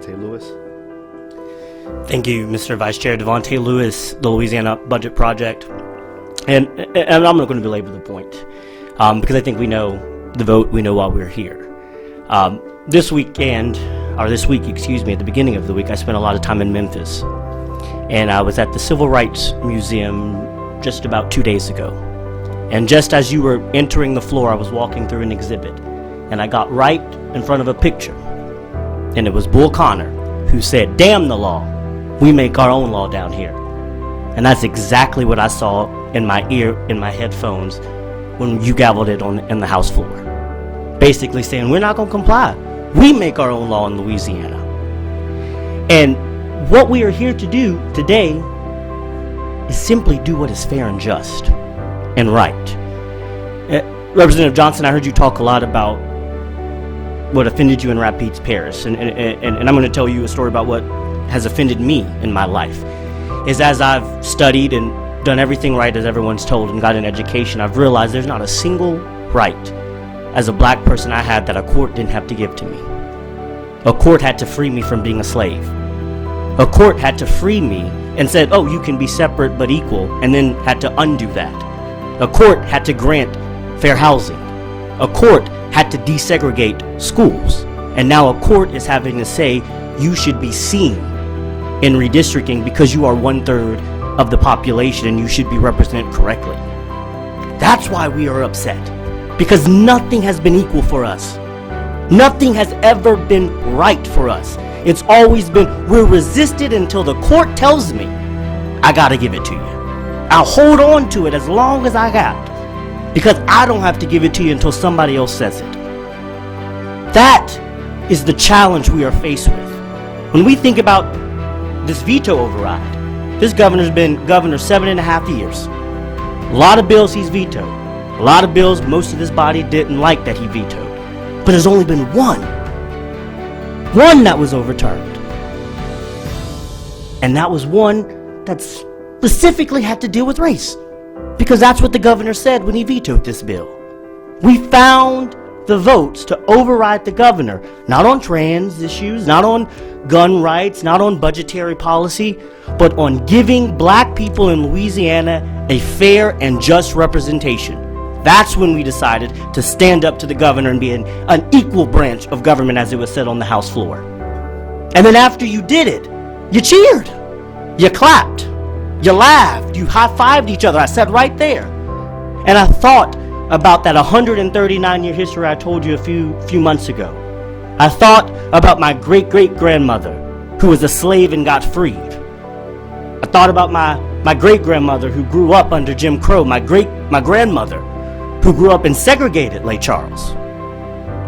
Davante Lewis. Thank you, Mr. Vice Chair. Davante Lewis, the Louisiana Budget Project. And I'm not going to belabor the point because I think we know the vote, we know why we're here. This week, at the beginning of the week, I spent a lot of time in Memphis. And I was at the Civil Rights Museum just about 2 days ago. And just as you were entering the floor, I was walking through an exhibit. And I got right in front of a picture. And it was Bull Connor, who said, "Damn the law. We make our own law down here." And that's exactly what I saw in my ear, in my headphones, when you gavelled it in the House floor. Basically saying, we're not going to comply. We make our own law in Louisiana. And what we are here to do today is simply do what is fair and just and right. Representative Johnson, I heard you talk a lot about what offended you in Rapides Parish. And I'm going to tell you a story about what has offended me in my life. Is as I've studied and done everything right as everyone's told and got an education, I've realized there's not a single right as a black person I had that a court didn't have to give to me. A court had to free me from being a slave. A court had to free me and said, oh, you can be separate but equal, and then had to undo that. A court had to grant fair housing. A court had to desegregate schools. And now a court is having to say you should be seen in redistricting because you are 1/3 of the population and you should be represented correctly. That's why we are upset. Because nothing has been equal for us. Nothing has ever been right for us. It's always been, we're resisted until the court tells me I gotta give it to you. I'll hold on to it as long as I got, because I don't have to give it to you until somebody else says it. That is the challenge we are faced with. When we think about this veto override, this governor's been governor 7.5 years. A lot of bills he's vetoed. A lot of bills most of this body didn't like that he vetoed. But there's only been one that was overturned. And that was one that specifically had to deal with race. Because that's what the governor said when he vetoed this bill. We found the votes to override the governor, not on trans issues, not on gun rights, not on budgetary policy, but on giving black people in Louisiana a fair and just representation. That's when we decided to stand up to the governor and be an equal branch of government, as it was said on the House floor. And then after you did it, you cheered, you clapped, you laughed, you high-fived each other. I sat right there. And I thought about that 139-year history I told you a few months ago. I thought about my great-great-grandmother who was a slave and got freed. I thought about my great-grandmother who grew up under Jim Crow, my grandmother who grew up in segregated Lake Charles,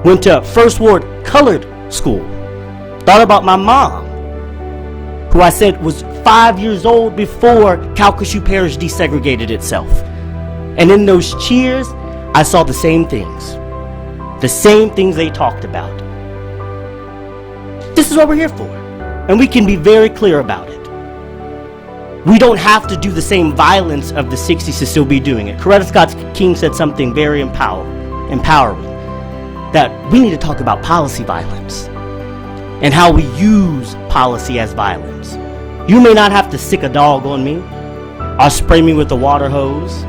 went to First Ward colored school. Thought about my mom, who I said was 5 years old before Calcasieu Parish desegregated itself. And in those cheers, I saw the same things they talked about. This is what we're here for, and we can be very clear about it. We don't have to do the same violence of the 60s to still be doing it. Coretta Scott King said something very empowering, that we need to talk about policy violence and how we use policy as violence. You may not have to sick a dog on me, or spray me with a water hose,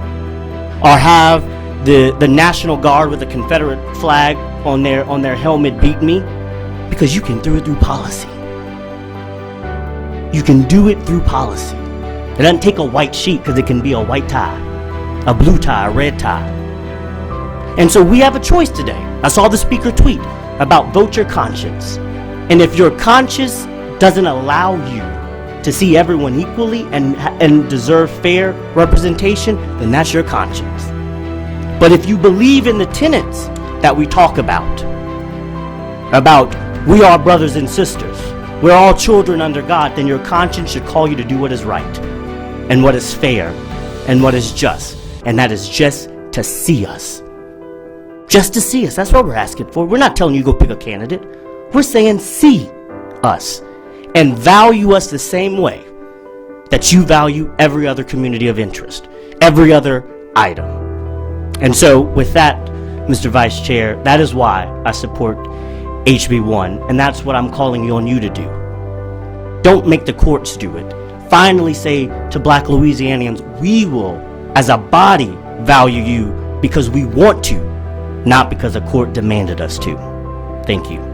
or have the National Guard with a Confederate flag on their helmet beat me, because you can do it through policy. You can do it through policy. It doesn't take a white sheet, because it can be a white tie, a blue tie, a red tie. And so we have a choice today. I saw the speaker tweet about vote your conscience. And if your conscience doesn't allow you to see everyone equally and deserve fair representation, then that's your conscience. But if you believe in the tenets that we talk about we are brothers and sisters, we're all children under God, then your conscience should call you to do what is right and what is fair and what is just. And that is just to see us. Just to see us. That's what we're asking for. We're not telling you go pick a candidate. We're saying see us and value us the same way that you value every other community of interest, every other item. And so with that, Mr. Vice Chair, that is why I support HB1, and that's what I'm calling on you to do. Don't make the courts do it. Finally say to Black Louisianians, we will, as a body, value you because we want to, not because a court demanded us to. Thank you.